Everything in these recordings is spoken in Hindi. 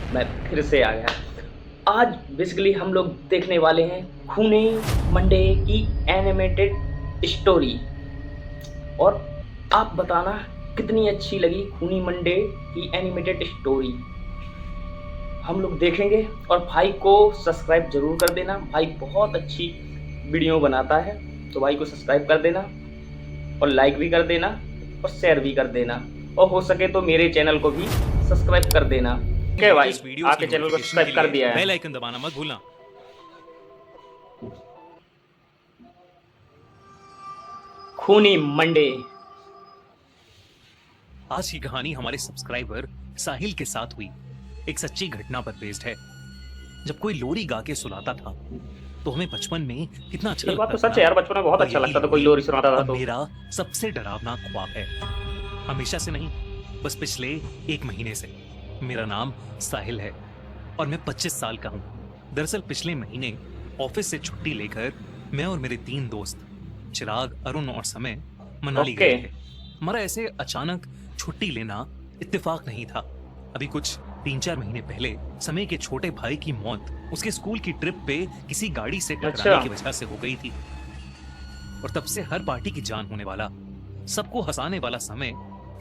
मैं फिर से आ गया। आज बेसिकली हम लोग देखने वाले हैं खूनी मंडे की एनिमेटेड स्टोरी। और आप बताना कितनी अच्छी लगी खूनी मंडे की एनिमेटेड स्टोरी। हम लोग देखेंगे और भाई को सब्सक्राइब जरूर कर देना। भाई बहुत अच्छी वीडियो बनाता है, तो भाई को सब्सक्राइब कर देना और लाइक भी कर देना और शेयर भी कर देना, और हो सके तो मेरे चैनल को भी सब्सक्राइब कर देना। ओके भाई, आपके चैनल को सब्सक्राइब कर दिया है। बेल आइकन दबाना मत भूलना। खूनी मंडे। आज की कहानी हमारे सब्सक्राइबर साहिल के साथ हुई एक सच्ची घटना पर बेस्ड है। जब कोई लोरी गा के सुनाता था तो हमें बचपन में कितना अच्छा ये बात तो लगता सच है यार, बचपन में बहुत अच्छा लगता था कोई लोरी सुनाता था। तो मेरा सबसे डरावना ख्वाब है, हमेशा से नहीं, बस पिछले एक महीने से। मेरा नाम साहिल है और मैं 25 साल का हूँ। दरअसल पिछले महीने ऑफिस से छुट्टी लेकर मैं और मेरे 3 दोस्त चिराग, अरुण और समय मनाली गए थे। हमारा ऐसे अचानक छुट्टी लेना इत्तेफाक नहीं था। अभी कुछ 3-4 महीने पहले समय के छोटे भाई की मौत उसके स्कूल की ट्रिप पे किसी गाड़ी से टकराने की वजह से हो गई थी, और तब से हर पार्टी की जान होने वाला, सबको हंसाने वाला समय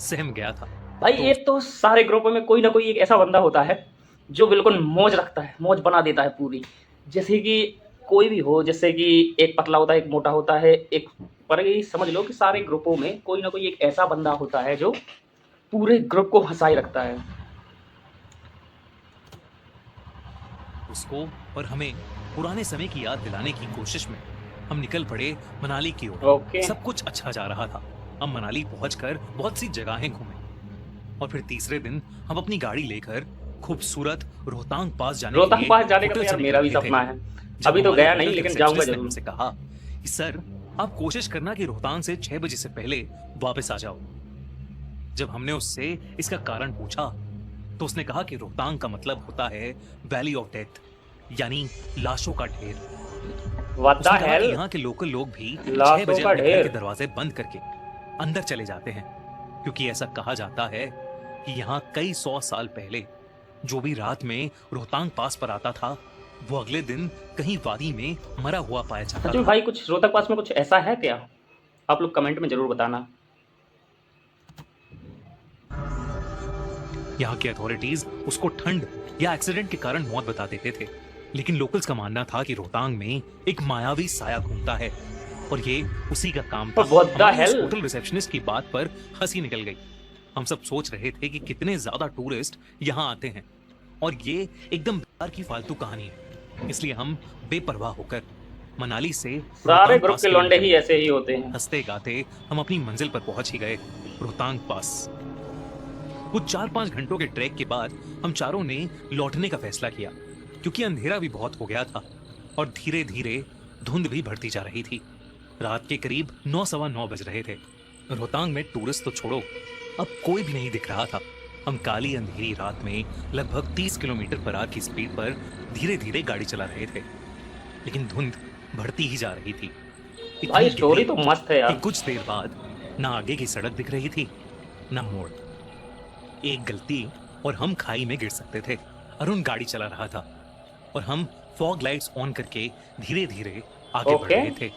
सहम गया था। भाई एक तो सारे ग्रुपों में कोई ना कोई एक ऐसा बंदा होता है जो बिल्कुल मौज रखता है, मौज बना देता है पूरी। जैसे कि कोई भी हो, जैसे कि एक पतला होता है, एक मोटा होता है, एक पर ये समझ लो कि सारे ग्रुपों में कोई ना कोई एक ऐसा बंदा होता है जो पूरे ग्रुप को हंसाए रखता है। उसको और हमें पुराने समय की याद दिलाने की कोशिश में हम निकल पड़े मनाली की ओर। सब कुछ अच्छा जा रहा था। हम मनाली पहुंचकर बहुत सी जगहें घूमे और फिर तीसरे दिन हम अपनी गाड़ी लेकर खूबसूरत रोहतांग पास जाने रोहतांग पास जाने का तो यार मेरा भी सपना है। अभी तो गया नहीं, लेकिन जाऊंगा जरूर। हमसे कहा कि सर आप कोशिश करना कि रोहतांग से 6 बजे से पहले वापस आ जाओ। जब हमने उससे इसका कारण पूछा तो उसने कहा कि रोहतांग का मतलब होता है वैली ऑफ डेथ, यानी लाशों का ढेर। यहाँ के लोकल लोग भी 6 बजे अपने घर के दरवाजे बंद करके अंदर चले जाते हैं, क्योंकि ऐसा कहा जाता है कि यहाँ कई 100 साल पहले जो भी रात में रोहतांग पास पर आता था वो अगले दिन कहीं वादी में मरा हुआ पाया जाता था। भाई कुछ रोहतक पास में कुछ ऐसा है क्या? आप लोग कमेंट में जरूर बताना। यहाँ के अथॉरिटीज उसको ठंड या एक्सीडेंट के कारण मौत बता देते थे, लेकिन लोकल्स का मानना था कि रोहतांग में एक मायावी साया घूमता है और ये उसी का काम था। होटल रिसेप्शनिस्ट की बात पर हंसी निकल गई। हम सब सोच रहे थे कि कितने ज्यादा टूरिस्ट यहाँ आते हैं और ये एकदम बेकार की फालतू कहानी है, इसलिए हम बेपरवाह होकर मनाली से सारे ग्रुप के लौंडे ही ऐसे ही होते हैं। हंसते गाते हम अपनी मंजिल पर पहुंच ही गए, रोहतांग पास। कुछ 4-5 घंटों के ट्रैक के बाद हम चारों ने लौटने का फैसला किया, क्योंकि अंधेरा भी बहुत हो गया था और धीरे धीरे धुंध भी बढ़ती जा रही थी। रात के करीब 9-9:15 बज रहे थे। रोहतांग में टूरिस्ट तो छोड़ो, अब कोई भी नहीं दिख रहा था। हम काली अंधेरी रात में लगभग 30 किलोमीटर पर आवर की स्पीड पर धीरे धीरे गाड़ी चला रहे थे, लेकिन धुंध बढ़ती ही जा रही थी। भाई स्टोरी तो मस्त है यार। कुछ देर बाद ना आगे की सड़क दिख रही थी ना मोड़। एक गलती और हम खाई में गिर सकते थे। अरुण गाड़ी चला रहा था और हम फॉग लाइट्स ऑन करके धीरे धीरे आगे बढ़ रहे थे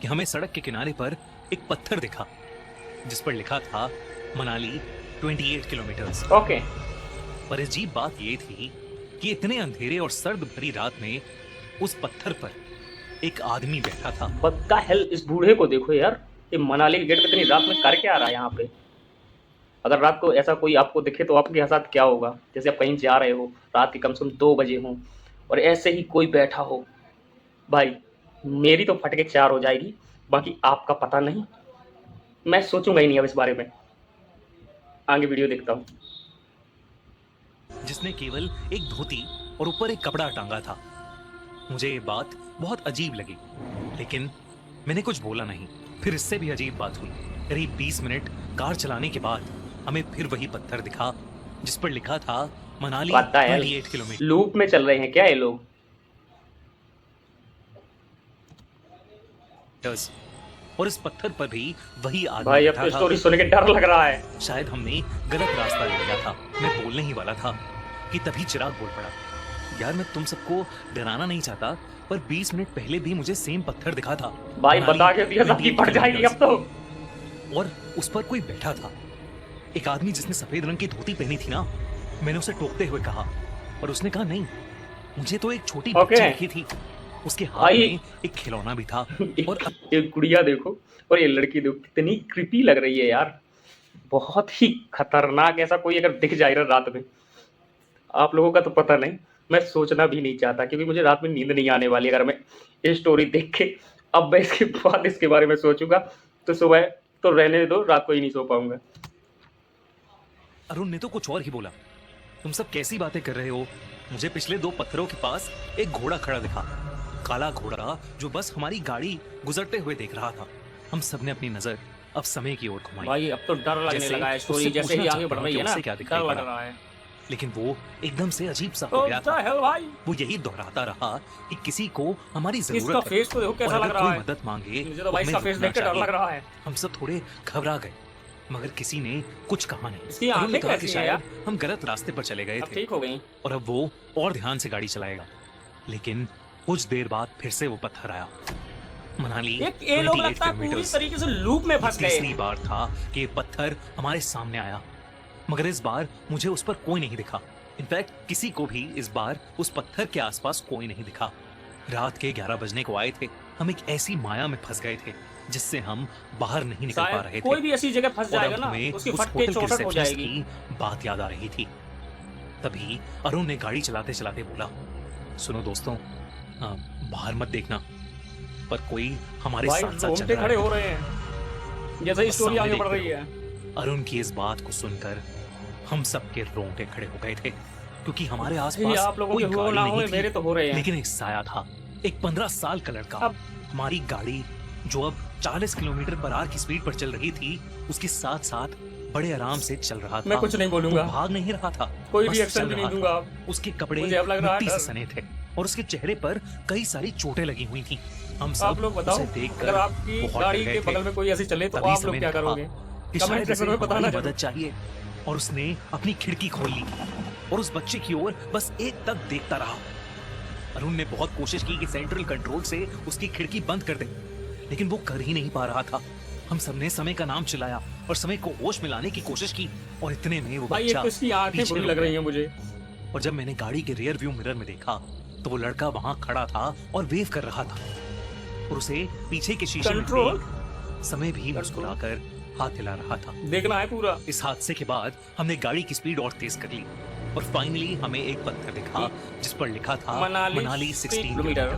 कि हमें सड़क के किनारे पर एक पत्थर दिखा जिस पर लिखा था मनाली 28 किलोमीटर्स। पर अजीब बात ये थी कि इतने अंधेरे और सर्द भरी रात में उस पत्थर पर एक आदमी बैठा था। What the hell, इस बूढ़े को देखो यार, ये मनाली के गेट पे इतनी रात में करके आ रहा है यहाँ पे। अगर रात को ऐसा कोई आपको दिखे तो आपके साथ क्या होगा? जैसे आप कहीं जा रहे हो, रात के कम से कम 2 बजे हो और ऐसे ही कोई बैठा हो, भाई मेरी तो फटके 4 हो जाएगी, बाकी आपका पता नहीं। मैं सोचूंगा ही नहीं अब इस बारे में। आगे वीडियो देखता हूँ। जिसने केवल एक धोती और ऊपर एक कपड़ा टांगा था। मुझे ये बात बहुत अजीब लगी, लेकिन मैंने कुछ बोला नहीं। फिर इससे भी अजीब बात हुई। करीब 20 मिनट कार चलाने के बाद हमें फिर वही पत्थर दिखा जिस पर लिखा था मनाली 28 किलोमीटर। लूप में चल रहे हैं क्या ये लोग? और इस पत्थर पर भी वही आदमी भाई अब तो स्टोरी सुन के डर लग रहा है। शायद हमने गलत रास्ता ले लिया था। मैं बोलने ही वाला था कि तभी चिराग बोल पड़ा, यार मैं तुम सबको डराना नहीं चाहता, पर 20 मिनट पहले भी मुझे सेम पत्थर दिखा था भाई मनाली बता के दिया सबकी पड़ जाएगी अब तो। और उस पर कोई बैठा था, एक आदमी जिसने सफेद रंग की धोती पहनी थी ना। मैंने उसे टोकते हुए कहा और उसने कहा नहीं, मुझे तो एक छोटी बच्ची दिखी थी, उसके हाथ में एक खिलौना भी था। और एक गुड़िया देखो और ये लड़की देखो कितनी क्रिपी लग रही है यार, बहुत ही खतरनाक। ऐसा कोई अगर दिख जाए ना रात में, आप लोगों का तो पता नहीं, मैं सोचना भी नहीं चाहता क्योंकि मुझे रात में नींद नहीं आने वाली अगर मैं ये स्टोरी देख के। अब मैं इसके बाद इसके बारे में सोचूंगा तो सुबह तो रहने दो, रात को ही नहीं सो पाऊंगा। अरुण ने तो कुछ और ही बोला, तुम सब कैसी बातें कर रहे हो, मुझे पिछले 2 पत्थरों के पास एक घोड़ा खड़ा दिखा, काला घोड़ा जो बस हमारी गाड़ी गुजरते हुए देख रहा था। हम सबने अपनी नजर अब समय की ओर घुमाई। भाई अब तो डर लगने लगा है, स्टोरी जैसे ही आगे बढ़ रही है ना, डर लग रहा है। लेकिन वो एकदम से अजीब सा हो गया था। भाई वो यही दोहराता रहा कि किसी को हमारी इसका जरूरत है फेस तो देखो कैसा और लग अगर रहा कोई है। मदद मांगे मुझे तो भाई इसका फेस देख के डर लग रहा है। हम सब थोड़े घबरा गए, मगर किसी ने कुछ कहा नहीं। इसकी अरुण ने आंखें कहा कि कैसी हैं यार? शायद हम गलत रास्ते पर चले गए अब थे ठीक हो गई। और अब वो और ध्यान से गाड़ी चलाएगा। लेकिन कुछ देर बाद फिर से वो पत्थर आया। मनाली ये लोग 28 लगता है पूरी किलोमीटर तरीके से लूप में फंस गए। तीसरी बार था कि ये पत्थर हमारे सामने आया, मगर इस बार मुझे उस पर कोई नहीं दिखा। इनफैक्ट किसी को भी इस बार उस पत्थर के आसपास कोई नहीं दिखा। रात के 11 बजने को आए थे। हम एक ऐसी माया में फंस गए थे जिससे हम बाहर नहीं निकल पा रहे थे। कोई भी ऐसी जगह फंस और जाएगा अब ना, हमें उसकी उस फट के होटल के चौसठ हो रिसेप्शनिस्ट जाएगी। की बात याद आ रही थी। तभी अरुण ने गाड़ी चलाते चलाते बोला, सुनो दोस्तों, बाहर मत देखना, पर कोई हमारे भाई साथ साथ चल रोंगटे रहा खड़े है। हो रहे हैं जैसे ही बस स्टोरी सामने आगे बढ़ देखते रही है। अरुण की इस बात को सुनकर हम सबके रोंगटे खड़े हो गए थे, क्योंकि हमारे ये आसपास आप लोगों कोई के हो गाड़ी ना हो, नहीं थी, मेरे तो हो रहे हैं। लेकिन एक साया था, एक 15 साल का लड़का। अब हमारी गाड़ी जो अब 40 किलोमीटर पर आवर की स्पीड पर चल रही थी, उसके साथ साथ बड़े आराम से चल रहा था। मैं कुछ नहीं बोलूंगा, वो भाग नहीं रहा था, कोई बस रिएक्शन चल भी रहा नहीं था। दूंगा। उसके कपड़े मुझे अब लग रहा है मिट्टी से डर। सने थे और उसके चेहरे पर कई सारी चोटें लगी हुई थी। हम सब आप लोग बताओ, उसे देखकर अगर आपकी बहुत गाड़ी डर के गए थे। बगल में कोई ऐसी चले तो तभी आप लोग समय क्या ने कहा करोगे? कि कमेंट शायद सेक्शन इसे में बताना हमारी जरूर। मदद चाहिए, और उसने अपनी खिड़की खोल ली और उस बच्चे की ओर बस एक तक देखता रहा। अरुण ने बहुत कोशिश की कि सेंट्रल कंट्रोल से उसकी खिड़की बंद कर दे, लेकिन वो कर ही नहीं पा रहा था। हम सबने समय का नाम चिल्लाया और समय को होश में लाने की कोशिश की, और इतने में वो भाई बच्चा एक तो इसकी आंखें पीछे बुरी रुक लग रही गया। हैं मुझे। और जब मैंने गाड़ी के रियर व्यू मिरर में देखा तो वो लड़का वहां खड़ा था और वेव कर रहा था, और उसे पीछे के शीशे में कंट्रोल देख समय भी मुस्कुराकर हाथ हिला रहा था। देखना है पूरा। इस हादसे के बाद हमने गाड़ी की स्पीड और तेज कर ली और फाइनली हमें एक पत्थर दिखा जिस पर लिखा था मनाली 16 किलोमीटर।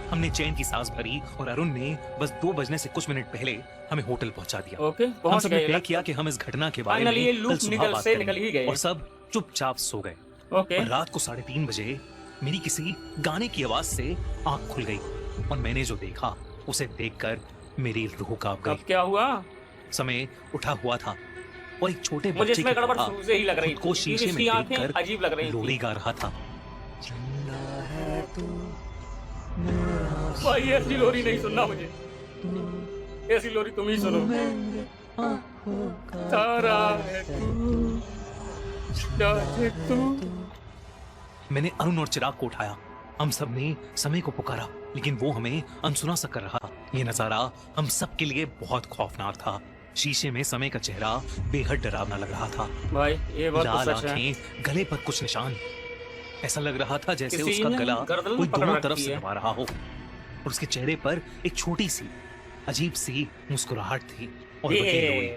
हमने चैन की सांस भरी और अरुण ने बस 2 बजने से कुछ मिनट पहले हमें होटल पहुंचा दिया। ओके, हम पहुंच सबने गए। तय किया कि हम इस घटना के बारे फाइनली ये में लूप कल सुबह बात निकल ही करेंगे, गए। और सब चुपचाप सो गए। ओके, और रात को 3:30 बजे मेरी किसी गाने की आवाज से आंख खुल गई और मैंने जो देखा उसे देखकर मेरी रूह कांप अब गई। क्या हुआ? समय उठा हुआ था और एक छोटे मुझे बच्चे इसमें की गड़बड़ तरह शुरू से ही लग रही खुद को थी। शीशे में इसकी आंखें देखकर अजीब लग रही लोरी थी। गा रहा था। भाई ऐसी लोरी नहीं सुनना मुझे, ऐसी लोरी तुम ही सुनो। तारा है तू, चाहे तू। मैंने अरुण और चिराग को उठाया। हम सब ने समय को पुकारा, लेकिन वो हमें अनसुना सा कर रहा था। ये नजारा हम सब के लिए बहुत खौफनाक था। शीशे में समय का चेहरा बेहद डरावना लग रहा था। भाई ये बात तो लाल सच है। आंखें, गले पर कुछ निशान। ऐसा लग रहा था जैसे किसी उसका ने गला गर्दन कोई पकड़ दोनों रखी तरफ से है। दबा रहा हो, और उसके चेहरे पर एक छोटी सी अजीब सी मुस्कुराहट थी। और वही लोरी।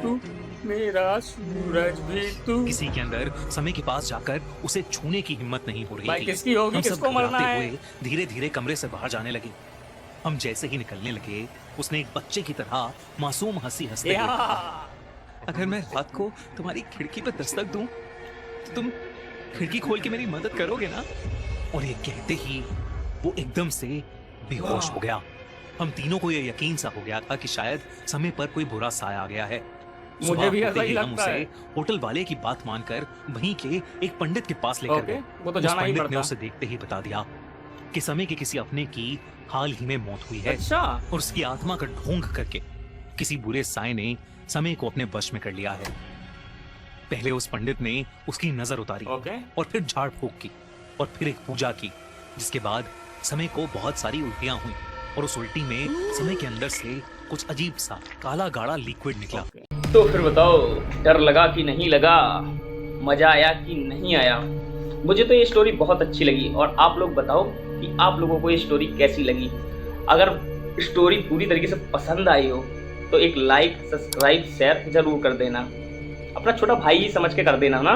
तू मेरा सूरज भी तू। किसी के अंदर समय के पास जाकर उसे छूने की हिम्मत नहीं हो रही भाई थी। किसकी होगी, हम सब किसको मरना घबराते है? हुए धीरे धीरे कमरे से बाहर जाने लगे। हम जैसे ही निकलने लगे, उसने एक बच्चे की तरह मासूम हंसी हंसते हुए कहा, अगर मैं रात को तुम्हारी खिड़की पर दस्तक दूं तो तुम खिड़की खोल के मेरी मदद करोगे ना? और ये कहते ही वो एकदम से बेहोश हो गया। हम तीनों को ये यकीन सा हो गया था कि शायद समय पर कोई बुरा साया आ गया है। मुझे भी ऐसा ही हम लगता उसे है। होटल वाले की बात मानकर वहीं के एक पंडित के पास लेकर ओके, गए। वो तो उस जाना ही पंडित ने पड़ता। उसे देखते ही बता दिया कि समय के किसी अपने की हाल ही में मौत हुई है, अच्छा, और उसकी आत्मा का ढोंग करके किसी बुरे साए ने समय को अपने वश में कर लिया है। पहले उस पंडित ने उसकी नजर उतारी ओके। और फिर झाड़ फूक की और फिर एक पूजा की, जिसके बाद समय को बहुत सारी उल्टियां हुई और उस उल्टी में समय के अंदर से कुछ अजीब सा काला गाढ़ा लिक्विड निकला। तो फिर बताओ, डर लगा कि नहीं लगा, मजा आया कि नहीं आया? मुझे तो ये स्टोरी बहुत अच्छी लगी, और आप लोग बताओ कि आप लोगों को ये स्टोरी कैसी लगी। अगर स्टोरी पूरी तरीके से पसंद आई हो तो एक लाइक, सब्सक्राइब, शेयर जरूर कर देना। अपना छोटा भाई ही समझ के कर देना ना।